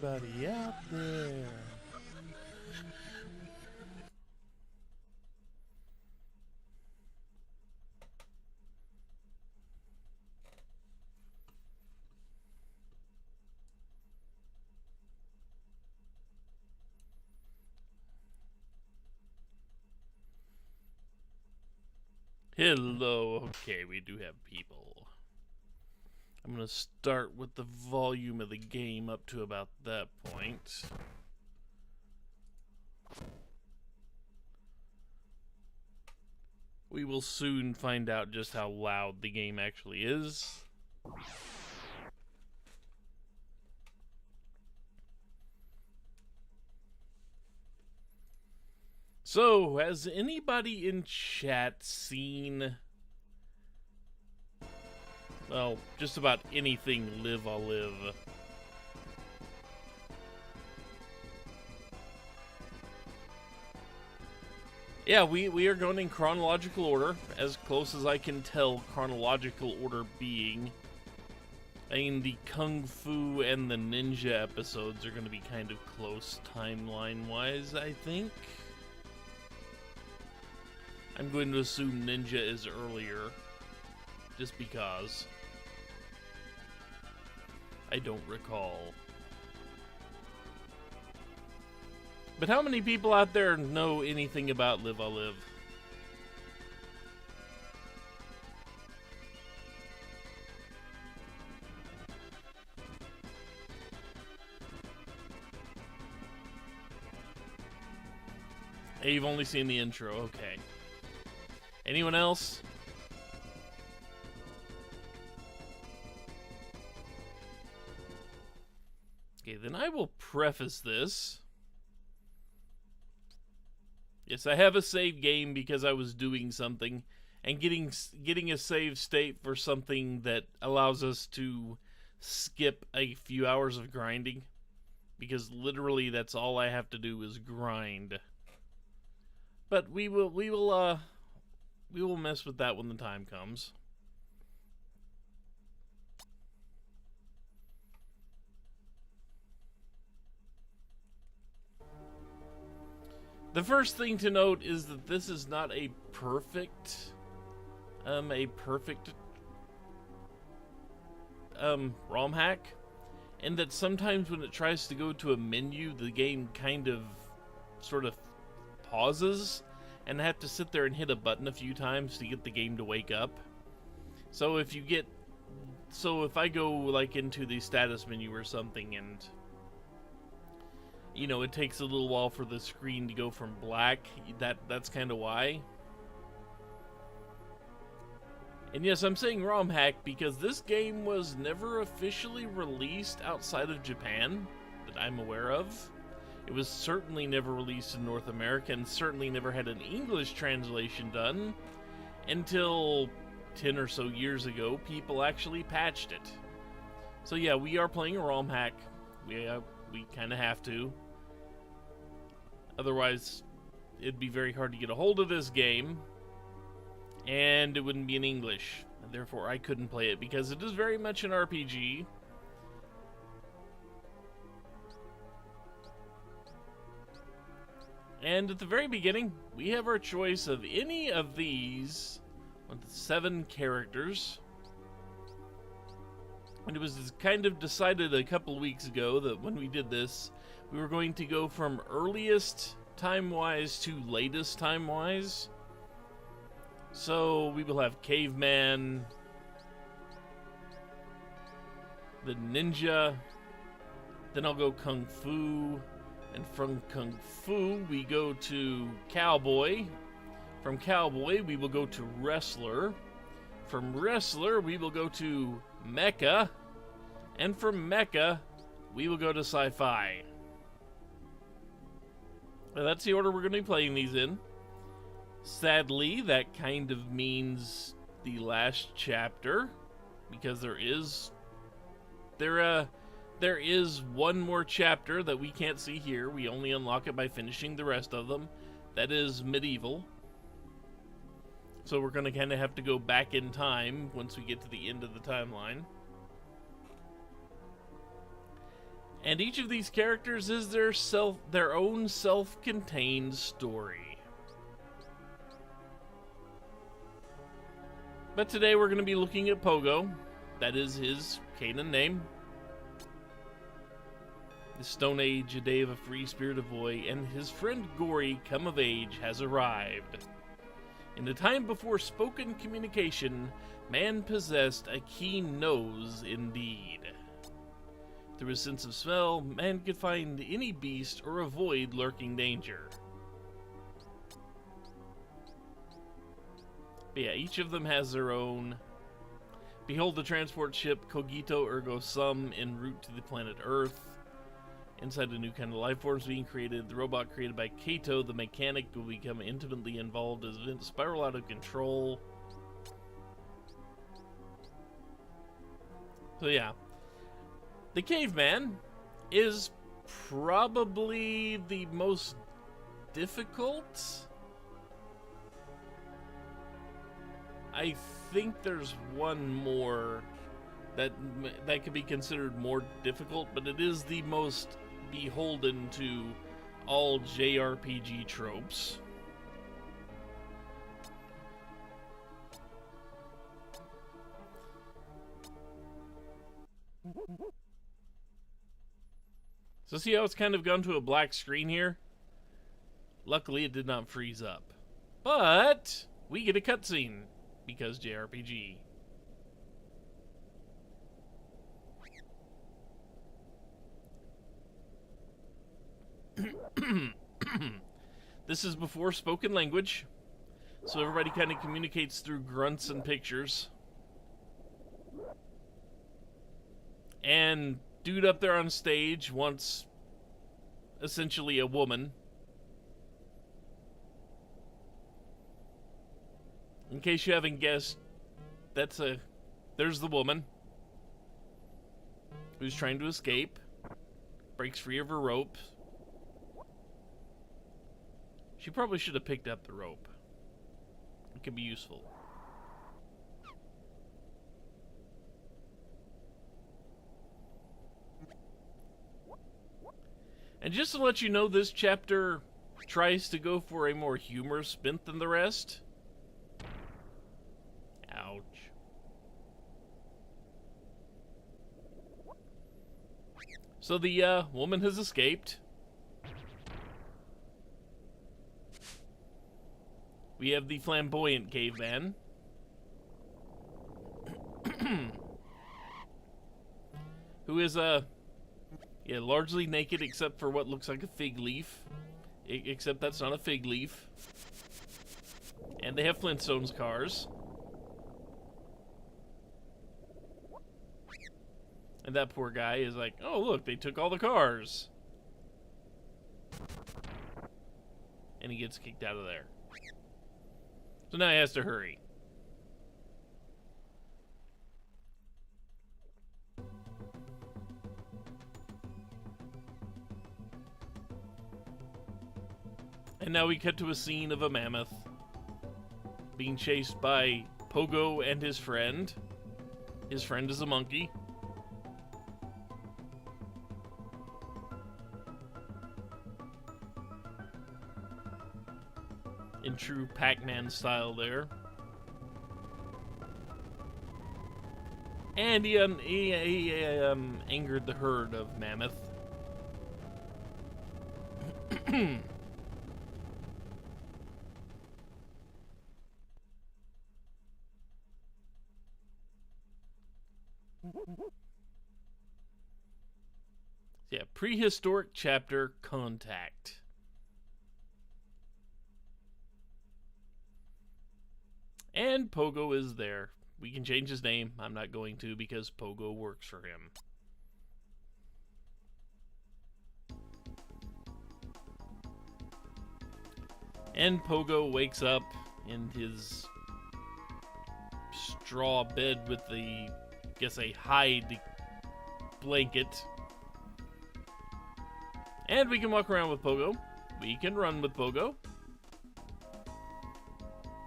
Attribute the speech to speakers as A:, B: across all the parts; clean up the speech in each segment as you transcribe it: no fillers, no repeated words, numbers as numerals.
A: anybody out there? Hello. Okay, we do have people. I'm going to start with the volume of the game up to about that point. We will soon find out just how loud the game actually is. So, has anybody in chat seen, well, just about anything Live I'll Live? Yeah, we are going in chronological order, as close as I can tell chronological order being. I mean, the Kung Fu and the Ninja episodes are going to be kind of close timeline-wise, I think. I'm going to assume Ninja is earlier, just because. I don't recall. But how many people out there know anything about Live I'll Live? Hey, you've only seen the intro, okay. Anyone else? Okay, then I will preface this. Yes, I have a save game because I was doing something, and getting a save state for something that allows us to skip a few hours of grinding, because literally that's all I have to do is grind. But we will mess with that when the time comes. The first thing to note is that this is not a perfect ROM hack, and that sometimes when it tries to go to a menu, the game kind of sort of pauses, and I have to sit there and hit a button a few times to get the game to wake up. So if I go like into the status menu or something, and you know, it takes a little while for the screen to go from black, that's kind of why. And yes, I'm saying ROM hack because this game was never officially released outside of Japan that I'm aware of. It was certainly never released in North America, and certainly never had an English translation done until 10 or so years ago. People actually patched it. So yeah, we are playing a ROM hack. We kind of have to. Otherwise, it'd be very hard to get a hold of this game, and it wouldn't be in English. And therefore, I couldn't play it because it is very much an RPG. And at the very beginning, we have our choice of any of these 7 characters. And it was kind of decided a couple weeks ago that when we did this, we were going to go from earliest time-wise to latest time-wise. So we will have Caveman, the Ninja, then I'll go Kung Fu, and from Kung Fu we go to Cowboy. From Cowboy we will go to Wrestler. From Wrestler we will go to Mecha, and from Mecha we will go to Sci-Fi. Now that's the order we're going to be playing these in. Sadly, that kind of means the last chapter, because there is one more chapter that we can't see here. We only unlock it by finishing the rest of them. That is Medieval. So we're going to kind of have to go back in time once we get to the end of the timeline. And each of these characters is their own self-contained story. But today we're going to be looking at Pogo. That is his Canaan name. The Stone Age, a day of a free-spirited boy, and his friend Gory, come of age, has arrived. In the time before spoken communication, man possessed a keen nose indeed. Through his sense of smell, man could find any beast or avoid lurking danger. But yeah, each of them has their own. Behold the transport ship Cogito Ergo Sum en route to the planet Earth. Inside a new kind of life forms being created. The robot created by Kato, the mechanic, will become intimately involved as events spiral out of control. So yeah. The Caveman is probably the most difficult. I think there's one more that could be considered more difficult, but it is the most beholden to all JRPG tropes. So see how it's kind of gone to a black screen here? Luckily it did not freeze up. But we get a cutscene because JRPG. This is before spoken language, so everybody kind of communicates through grunts and pictures. And dude up there on stage wants essentially a woman. In case you haven't guessed, there's the woman who's trying to escape, breaks free of her rope. She probably should have picked up the rope. It could be useful. And just to let you know, this chapter tries to go for a more humorous bent than the rest. Ouch. So the woman has escaped. We have the flamboyant caveman. Who is largely naked except for what looks like a fig leaf. Except that's not a fig leaf. And they have Flintstones cars. And that poor guy is like, oh look, they took all the cars. And he gets kicked out of there. So now he has to hurry. And now we cut to a scene of a mammoth being chased by Pogo and his friend. His friend is a monkey. In true Pac-Man style there. And he angered the herd of mammoth. Yeah, prehistoric chapter contact. And Pogo is there. We can change his name. I'm not going to because Pogo works for him. And Pogo wakes up in his straw bed with the, a hide blanket. And we can walk around with Pogo. We can run with Pogo.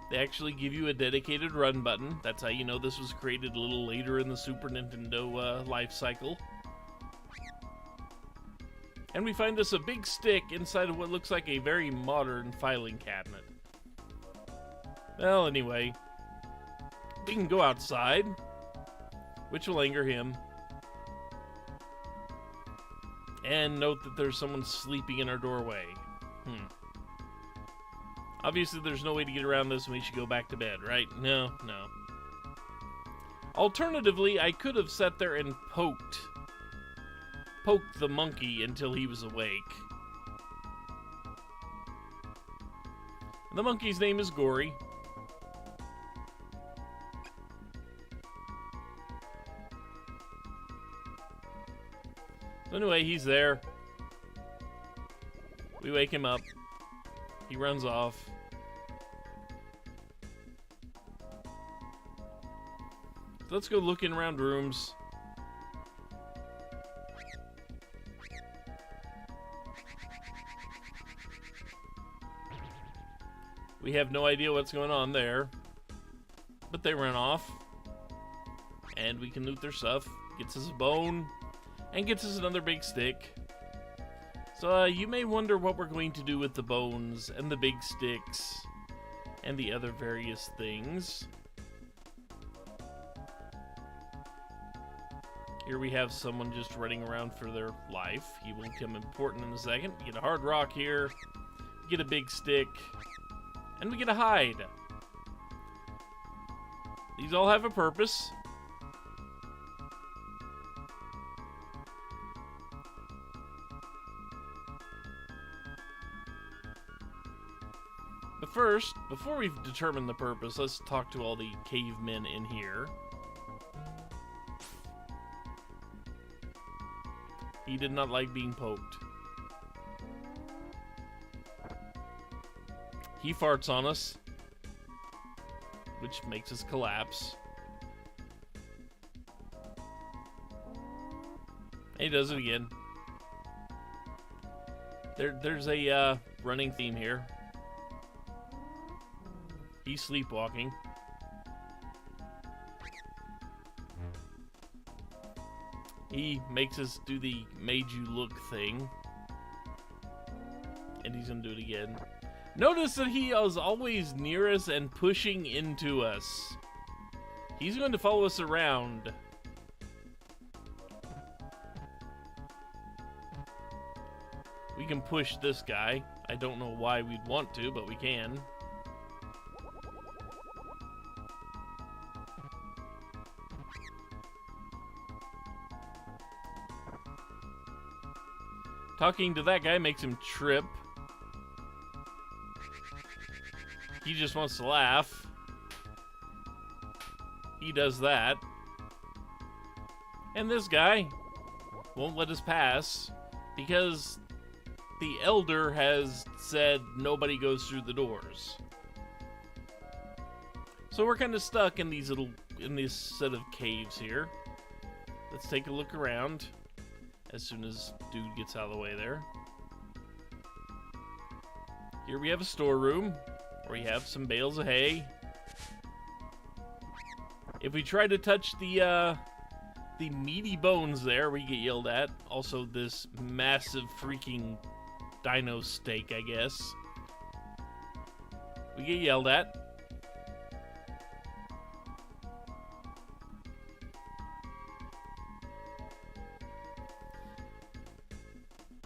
A: They actually give you a dedicated run button. That's how you know this was created a little later in the Super Nintendo life cycle. And we find us a big stick inside of what looks like a very modern filing cabinet. Well, anyway, we can go outside, which will anger him. And note that there's someone sleeping in our doorway. Obviously, there's no way to get around this, and we should go back to bed, right? No. Alternatively, I could have sat there and poked the monkey until he was awake. The monkey's name is Gory. So anyway, he's there. We wake him up. He runs off. So let's go looking around rooms. We have no idea what's going on there. But they run off. And we can loot their stuff. Gets us a bone. And gets us another big stick. So you may wonder what we're going to do with the bones and the big sticks and the other various things. Here we have someone just running around for their life. He will become important in a second. We get a hard rock here. We get a big stick. And we get a hide. These all have a purpose. But first, before we've determined the purpose, let's talk to all the cavemen in here. He did not like being poked. He farts on us, which makes us collapse. And he does it again. There's a running theme here. He's sleepwalking. He makes us do the made you look thing. And he's gonna do it again. Notice that he is always near us and pushing into us. He's going to follow us around. We can push this guy. I don't know why we'd want to, but we can. Talking to that guy makes him trip. He just wants to laugh. He does that. And this guy won't let us pass because the elder has said nobody goes through the doors. So we're kind of stuck in this set of caves here. Let's take a look around as soon as dude gets out of the way there. Here we have a storeroom where we have some bales of hay. If we try to touch the meaty bones there, we get yelled at. Also, this massive freaking dino steak, I guess. We get yelled at.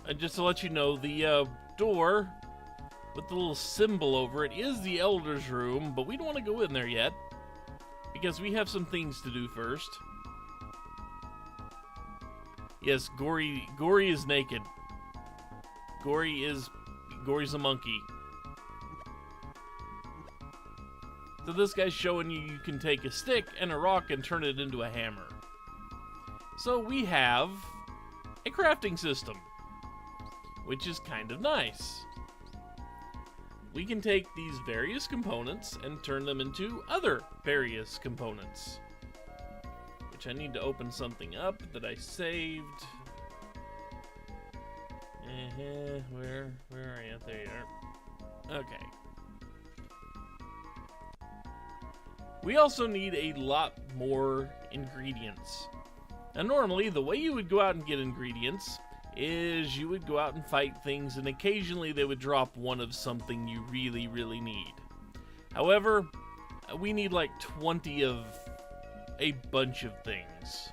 A: And just to let you know, the door with the little symbol over it is the Elder's room, but we don't want to go in there yet because we have some things to do first. Yes, Gory is naked. Gory's a monkey. So this guy's showing you can take a stick and a rock and turn it into a hammer. So we have a crafting system, which is kind of nice. We can take these various components and turn them into other various components. Which I need to open something up that I saved. Where are you? There you are. Okay. We also need a lot more ingredients. Now normally, the way you would go out and get ingredients is you would go out and fight things, and occasionally they would drop one of something you really, really need. However, we need like 20 of a bunch of things.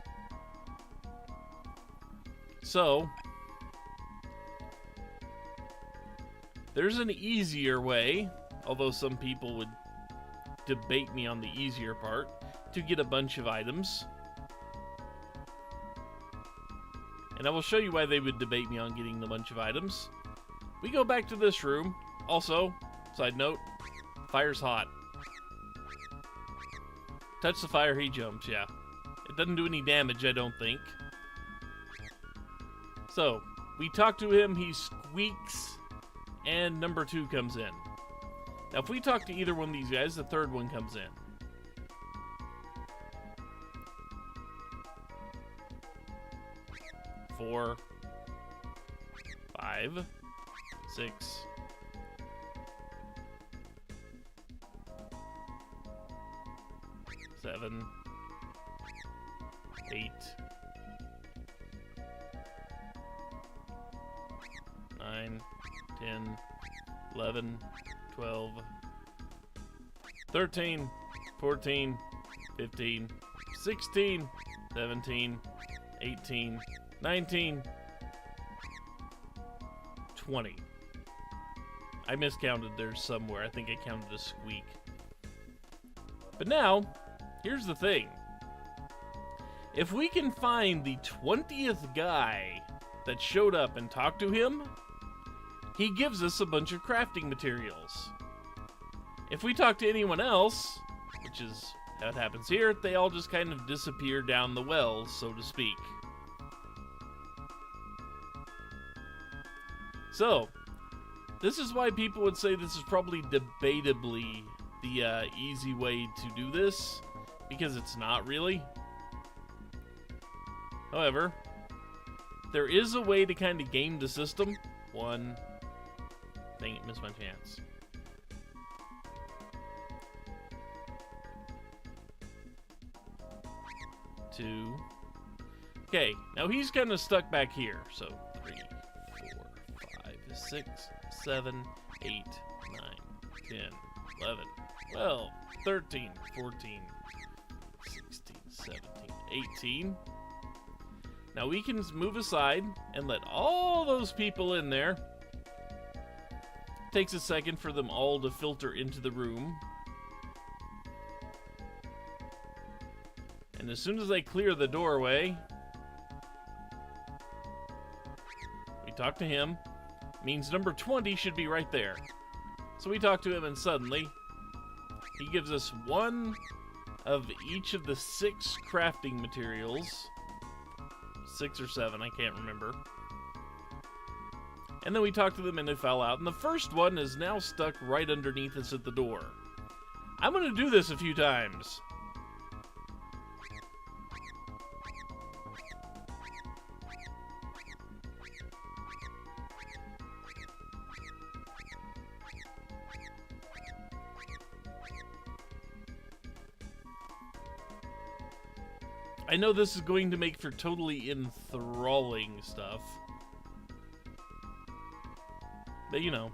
A: So, there's an easier way, although some people would debate me on the easier part, to get a bunch of items. And I will show you why they would debate me on getting the bunch of items. We go back to this room. Also, side note, fire's hot. Touch the fire, he jumps, yeah. It doesn't do any damage, I don't think. So, we talk to him, he squeaks, and number 2 comes in. Now, if we talk to either one of these guys, the third one comes in. Four, 5, 6, 7, 8, 9, 10, 11, 12, 13, 14, 15, 16, 17, 18, 19, 20. I miscounted there somewhere. I think I counted a squeak. But now, here's the thing. If we can find the 20th guy that showed up and talked to him, he gives us a bunch of crafting materials. If we talk to anyone else, which is how it happens here, they all just kind of disappear down the well, so to speak. So, this is why people would say this is probably debatably the easy way to do this, because it's not really. However, there is a way to kind of game the system. One. Dang it, missed my chance. Two. Okay, now he's kind of stuck back here, so 3, 4, 5, 6, 7, 8, 9, 10, 11, 12, 13, 14, 16, 17, 18. Now we can move aside and let all those people in there. Takes a second for them all to filter into the room. And as soon as they clear the doorway, we talk to him. Means number 20 should be right there. So we talk to him, and suddenly he gives us one of each of the 6 crafting materials. 6 or 7, I can't remember. And then we talk to them and they fell out. And the first one is now stuck right underneath us at the door. I'm going to do this a few times. I know this is going to make for totally enthralling stuff. But you know.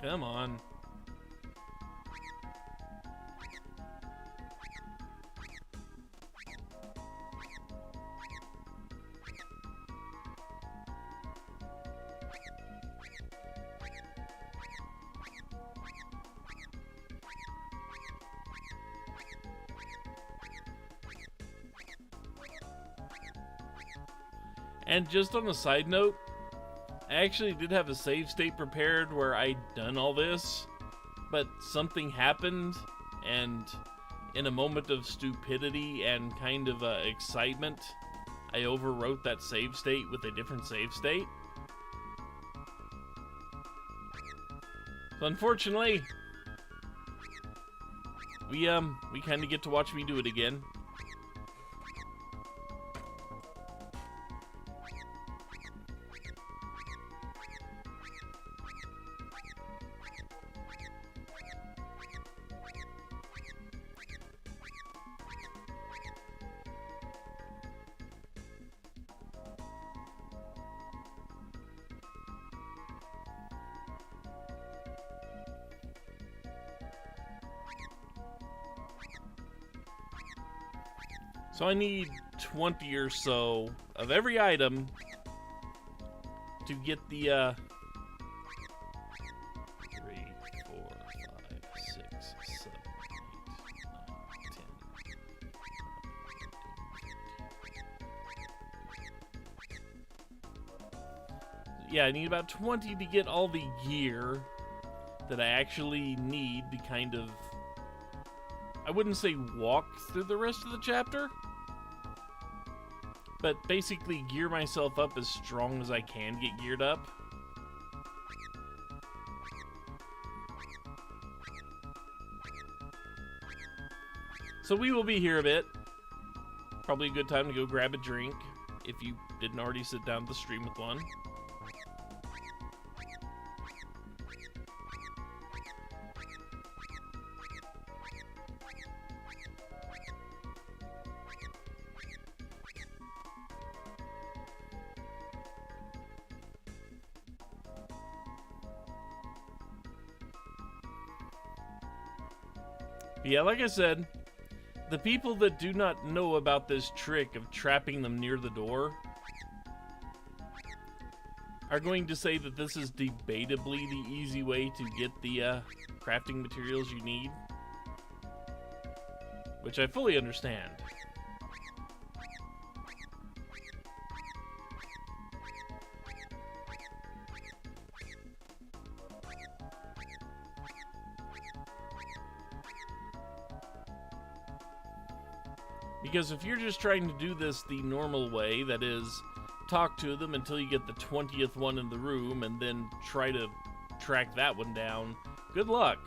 A: Come on. And just on a side note, I actually did have a save state prepared where I'd done all this, but something happened, and in a moment of stupidity and kind of excitement, I overwrote that save state with a different save state. So unfortunately, we kind of get to watch me do it again. So I need 20 or so of every item to get the 3, 4, 5, 6, 7, 8, 9, 10. Yeah, I need about 20 to get all the gear that I actually need to kind of, I wouldn't say walk through the rest of the chapter, but basically gear myself up as strong as I can get geared up. So we will be here a bit. Probably a good time to go grab a drink if you didn't already sit down to the stream with one. Yeah, like I said, the people that do not know about this trick of trapping them near the door are going to say that this is debatably the easy way to get the crafting materials you need, which I fully understand. Because if you're just trying to do this the normal way, that is, talk to them until you get the 20th one in the room and then try to track that one down, good luck.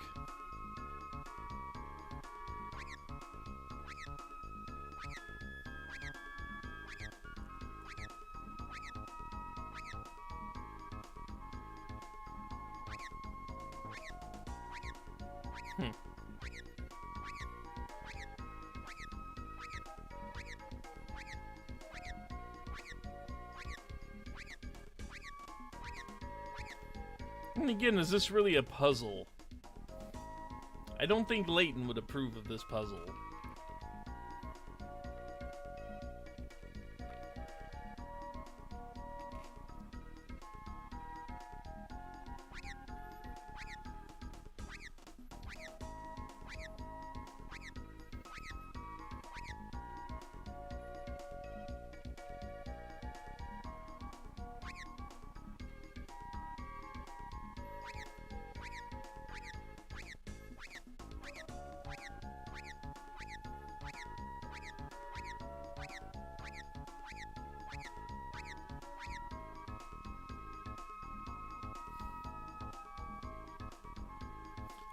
A: And again, is this really a puzzle? I don't think Leighton would approve of this puzzle.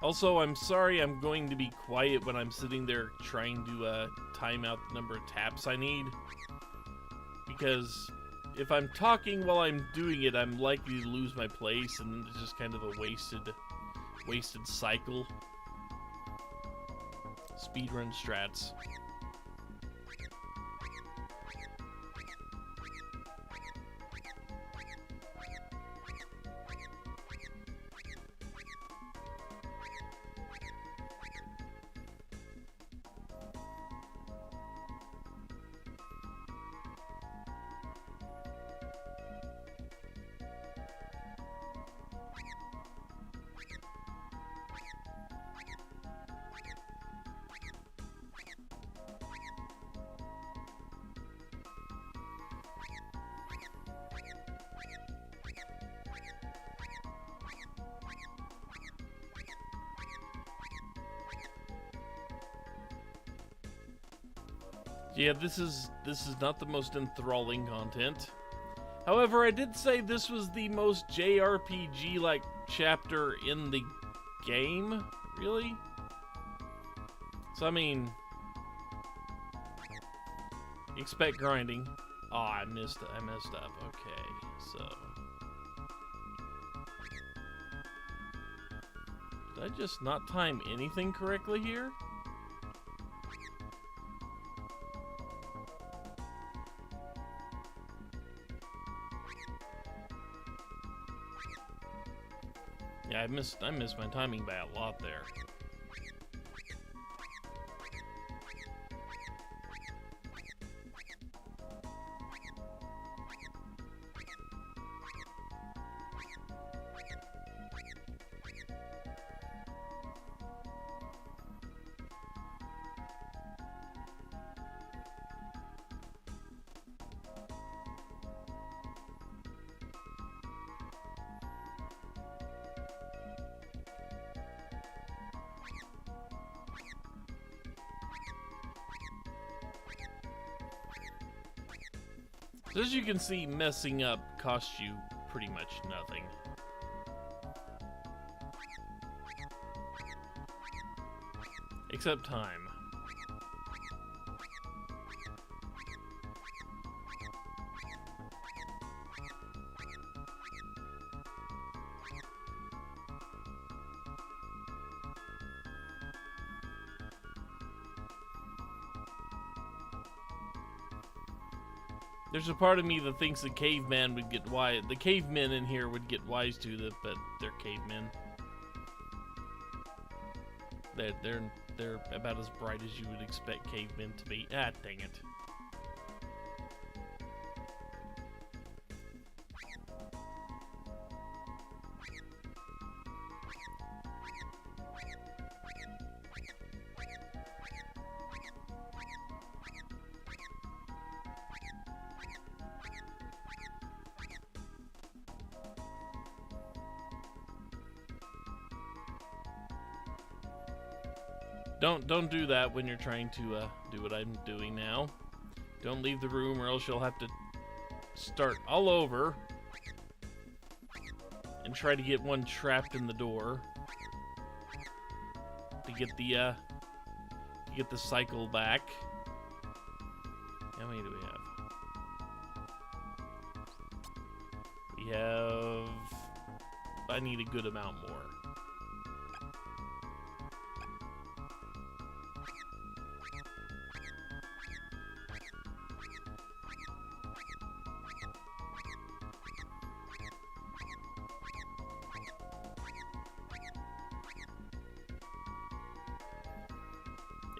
A: Also, I'm sorry I'm going to be quiet when I'm sitting there trying to time out the number of taps I need. Because if I'm talking while I'm doing it, I'm likely to lose my place, and it's just kind of a wasted cycle. Speedrun strats. Yeah, this is not the most enthralling content. However, I did say this was the most JRPG-like chapter in the game, really? So, I mean, expect grinding. Oh, I messed up. Okay, so. Did I just not time anything correctly here? Yeah, I missed my timing by a lot there. So as you can see, messing up costs you pretty much nothing. Except time. There's a part of me that thinks the caveman would get wise. The cavemen in here would get wise to it, but they're cavemen. They're about as bright as you would expect cavemen to be. Ah, dang it. Don't do that when you're trying to do what I'm doing now. Don't leave the room or else you'll have to start all over and try to get one trapped in the door to get the cycle back. How many do we have? We have... I need a good amount more.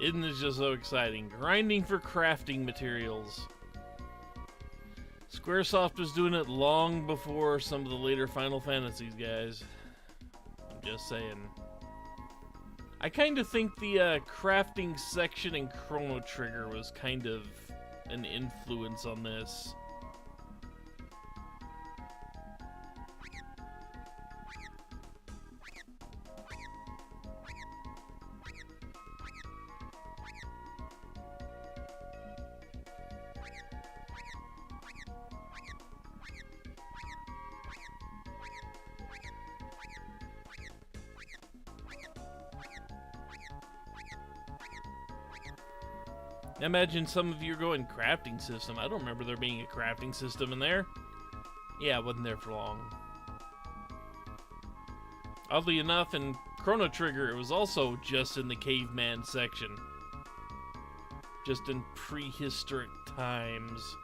A: Isn't it just so exciting? Grinding for crafting materials. Squaresoft was doing it long before some of the later Final Fantasies, guys. I'm just saying. I kind of think the crafting section in Chrono Trigger was kind of an influence on this. Imagine some of you are going crafting system. I don't remember there being a crafting system in there. Yeah, it wasn't there for long. Oddly enough, in Chrono Trigger, it was also just in the caveman section. Just in prehistoric times.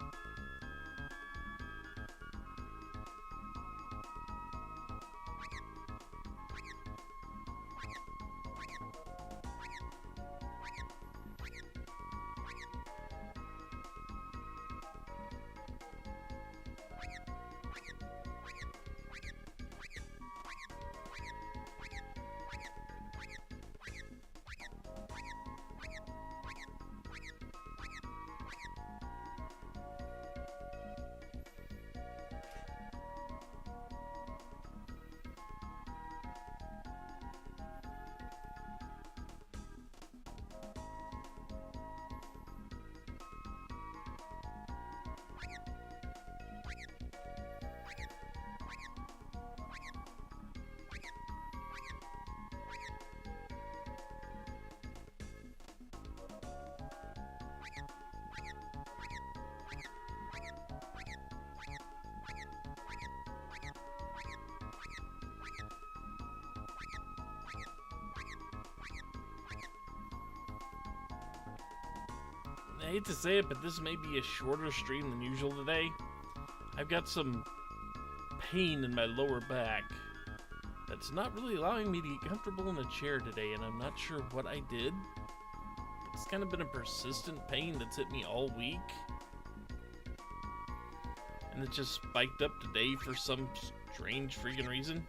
A: I hate to say it, but this may be a shorter stream than usual today. I've got some pain in my lower back that's not really allowing me to get comfortable in a chair today, and I'm not sure what I did. It's kind of been a persistent pain that's hit me all week. And it just spiked up today for some strange freaking reason.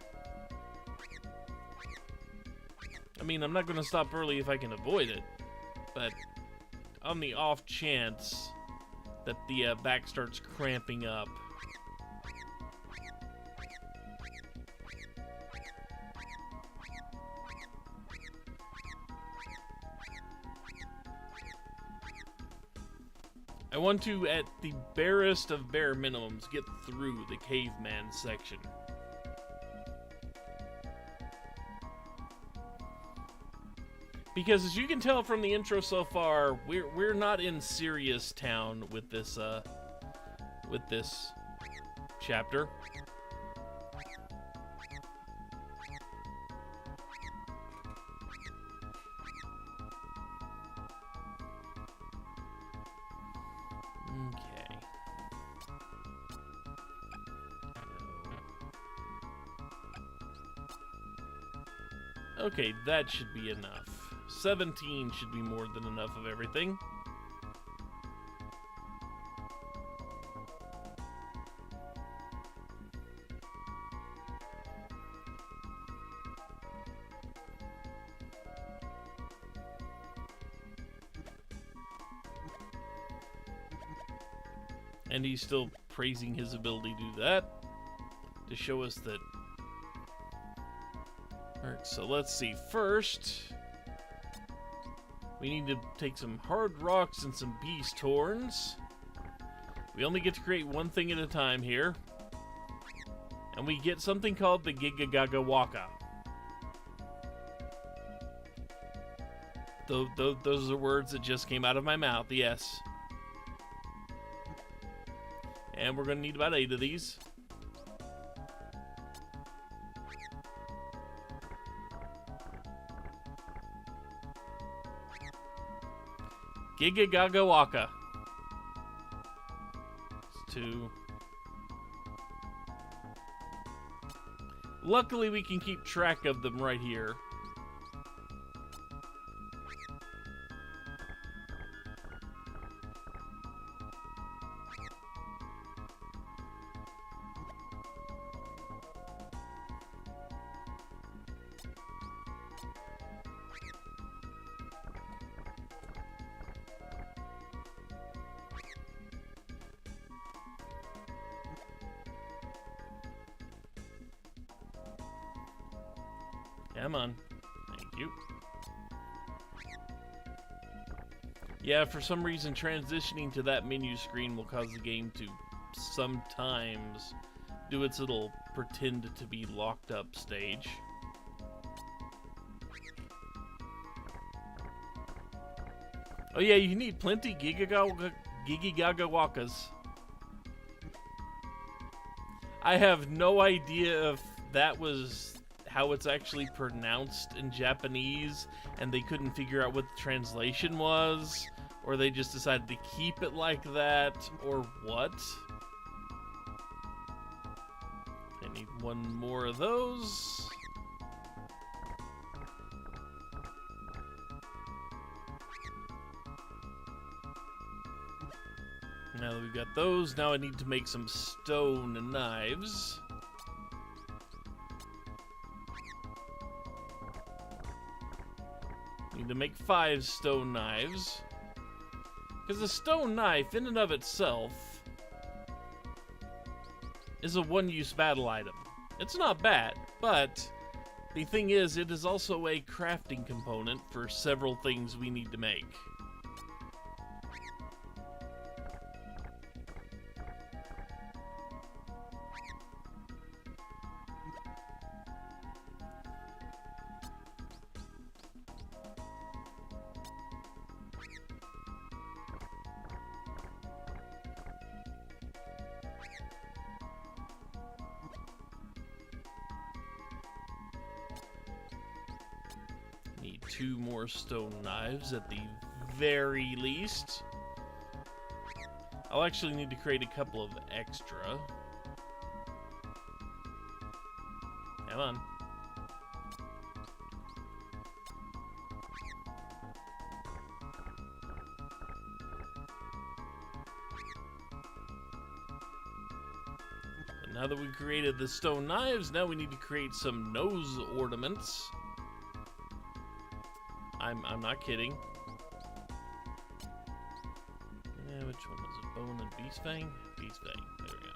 A: I mean, I'm not going to stop early if I can avoid it, but on the off chance that the back starts cramping up. I want to, at the barest of bare minimums, get through the Caveman section. Because as you can tell from the intro so far, we're not in serious town with this chapter. Okay. Okay, that should be enough. 17 should be more than enough of everything. And he's still praising his ability to do that, to show us that. Alright, so let's see. First, we need to take some hard rocks and some beast horns. We only get to create one thing at a time here. And we get something called the Giga Gaga Waka. Those are words that just came out of my mouth, yes. And we're going to need about 8 of these. Giga Gaga Waka. It's 2. Luckily, we can keep track of them right here. Come on. Thank you. Yeah, for some reason, transitioning to that menu screen will cause the game to sometimes do its little pretend to be locked up stage. Oh yeah, you need plenty Giga Gaga Wakas. I have no idea if that was how it's actually pronounced in Japanese and they couldn't figure out what the translation was, or they just decided to keep it like that, or what. I need one more of those. Now that we've got those, now I need to make some stone knives. Need to make 5 stone knives. Because a stone knife, in and of itself, is a one-use battle item. It's not bad, but the thing is, it is also a crafting component for several things we need to make. Need 2 more stone knives at the very least. I'll actually need to create a couple of extra. Come on. And now that we created the stone knives, now we need to create some nose ornaments. I'm not kidding. Yeah, which one is it? Bone and beast fang? Beast fang. There we go.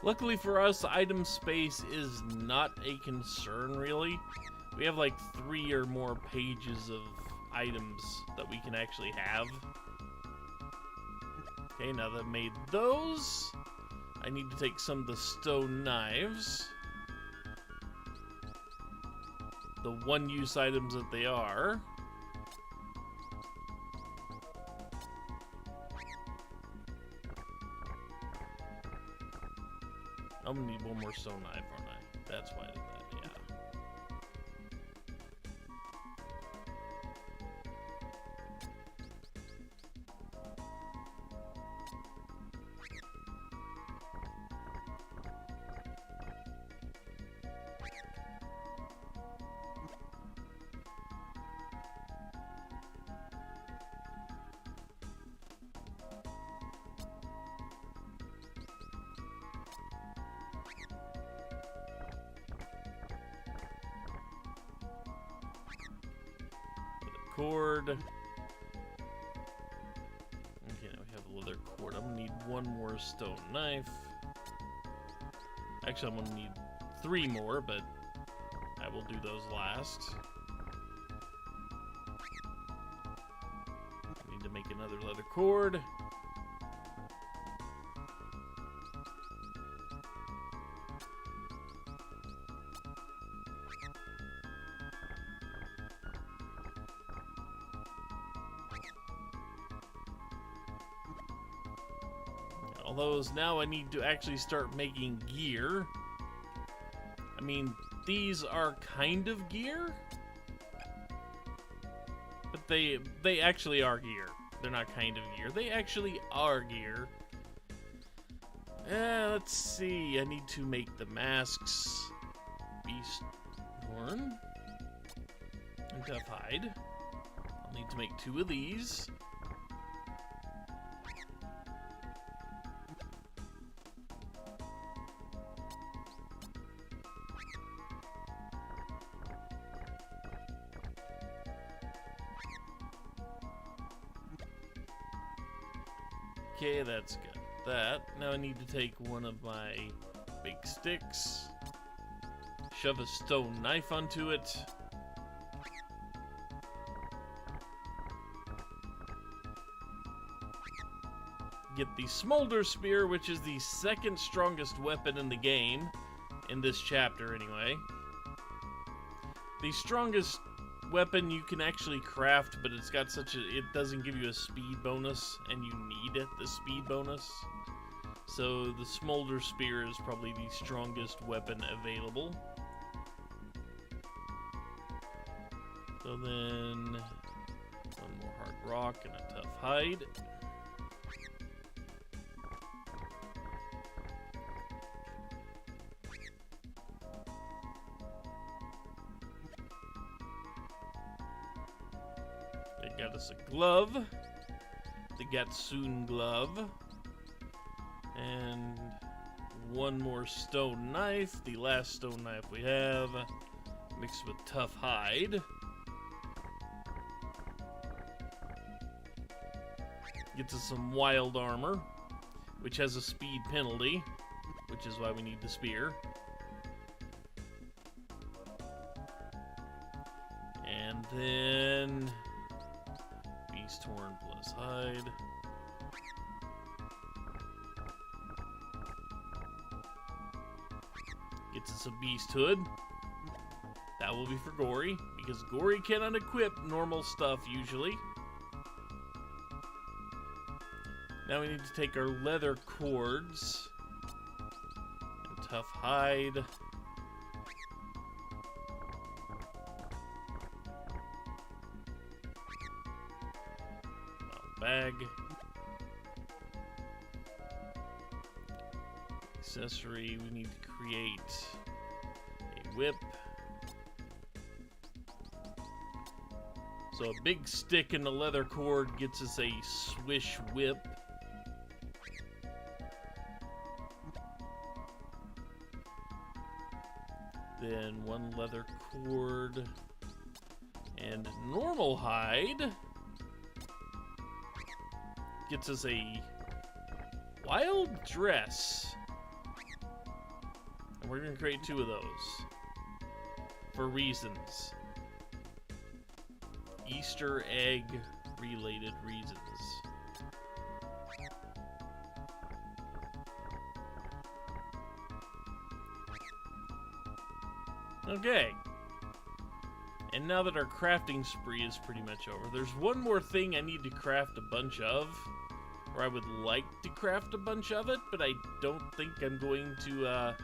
A: Luckily for us, item space is not a concern, really. We have like 3 or more pages of items that we can actually have. Okay, now that I've made those, I need to take some of the stone knives. The one-use items that they are. I'm gonna need one more stone knife, aren't I? That's why I did that, yeah. Cord. Okay, now we have a leather cord. I'm gonna need one more stone knife. Actually, I'm gonna need 3 more, but I will do those last. I need to make another leather cord. All those. Now I need to actually start making gear. I mean, these are kind of gear, but they actually are gear. They're not kind of gear. They actually are gear. Let's see. I need to make the masks. Beast horn and tough hide. I'll need to make 2 of these. Okay, that's good. That. Now I need to take one of my big sticks, shove a stone knife onto it, get the smolder spear, which is the 2nd strongest weapon in the game, in this chapter anyway. The strongest weapon you can actually craft, but it's got such a, it doesn't give you a speed bonus, and you need the speed bonus. So the smolder spear is probably the strongest weapon available. So then one more hard rock and a tough hide. Got us a glove, the Gatsun glove, and one more stone knife, the last stone knife we have, mixed with tough hide. Gets us some wild armor, which has a speed penalty, which is why we need the spear. And then torn plus hide. Gets us a beast hood. That will be for Gory, because Gory cannot equip normal stuff usually. Now we need to take our leather cords and tough hide. Bag. Accessory, we need to create a whip. So a big stick and a leather cord gets us a swish whip. Then one leather cord and normal hide gets us a wild dress. And we're going to create 2 of those. For reasons. Easter egg related reasons. Okay. And now that our crafting spree is pretty much over, there's one more thing I need to craft a bunch of. Or I would like to craft a bunch of it, but I don't think I'm going to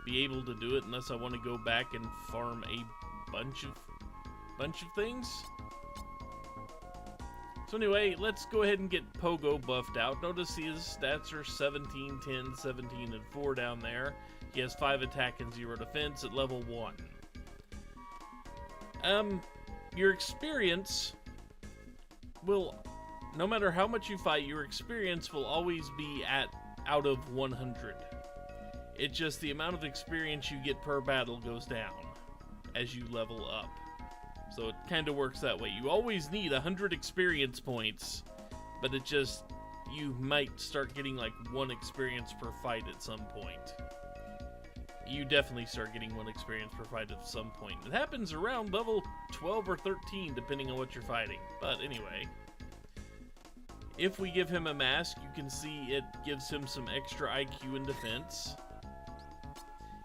A: be able to do it unless I want to go back and farm a bunch of things. So anyway, let's go ahead and get Pogo buffed out. Notice his stats are 17, 10, 17, and 4 down there. He has 5 attack and 0 defense at level 1. Your experience will, no matter how much you fight, your experience will always be out of 100. It's just the amount of experience you get per battle goes down as you level up. So it kind of works that way. You always need 100 experience points, but it just, you might start getting like 1 experience per fight at some point. You definitely start getting 1 experience per fight at some point. It happens around level 12 or 13, depending on what you're fighting. But anyway, if we give him a mask, you can see it gives him some extra IQ and defense.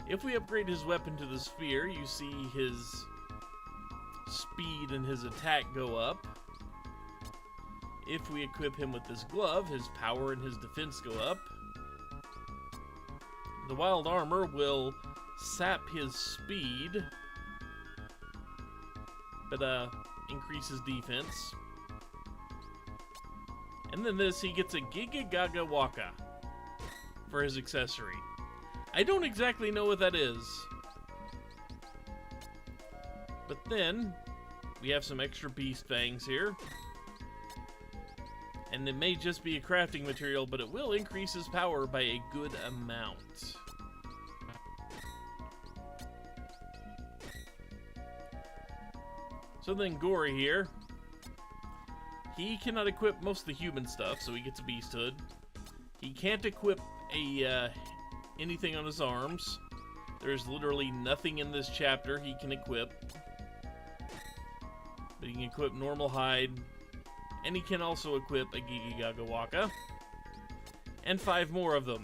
A: If we upgrade his weapon to the sphere, you see his speed and his attack go up. If we equip him with this glove, his power and his defense go up. The wild armor will sap his speed, but increase his defense. And then this, he gets a Giga Gaga Waka for his accessory. I don't exactly know what that is. But then, we have some extra beast fangs here. And it may just be a crafting material, but it will increase his power by a good amount. So then Gory here, he cannot equip most of the human stuff, so he gets a beast hood. He can't equip anything on his arms. There's literally nothing in this chapter he can equip. But he can equip normal hide, and he can also equip a Giga Gaga Waka. And 5 more of them.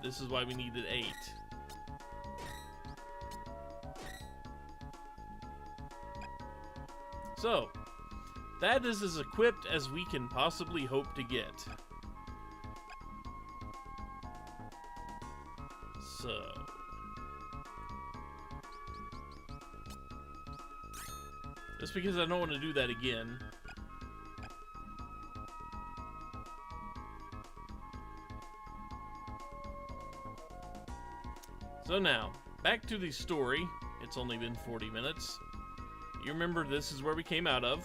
A: This is why we needed 8. So, that is as equipped as we can possibly hope to get. So, just because I don't want to do that again. So now, back to the story. It's only been 40 minutes. You remember this is where we came out of.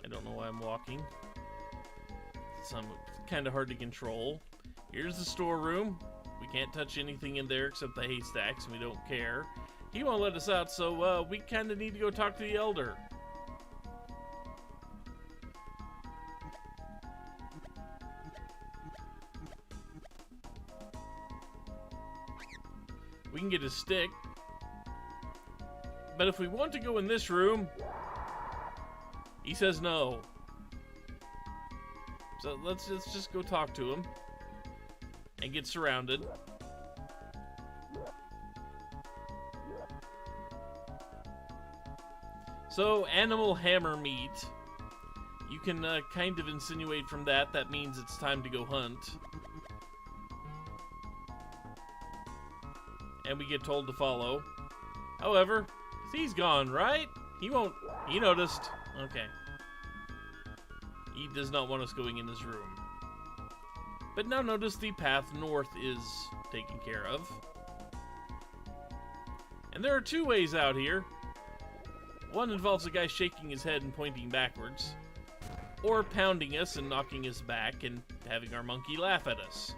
A: I don't know why I'm walking. It's kind of hard to control. Here's the storeroom. We can't touch anything in there except the haystacks, and we don't care. He won't let us out, so we kind of need to go talk to the elder. We can get his stick. But if we want to go in this room, he says no. So let's just go talk to him and get surrounded. So, animal hammer meat. You can kind of insinuate from that means it's time to go hunt. And we get told to follow. However, he's gone, right? He won't. He noticed. Okay. He does not want us going in his room. But now notice the path north is taken care of. And there are 2 ways out here. One involves a guy shaking his head and pointing backwards. Or pounding us and knocking us back and having our monkey laugh at us.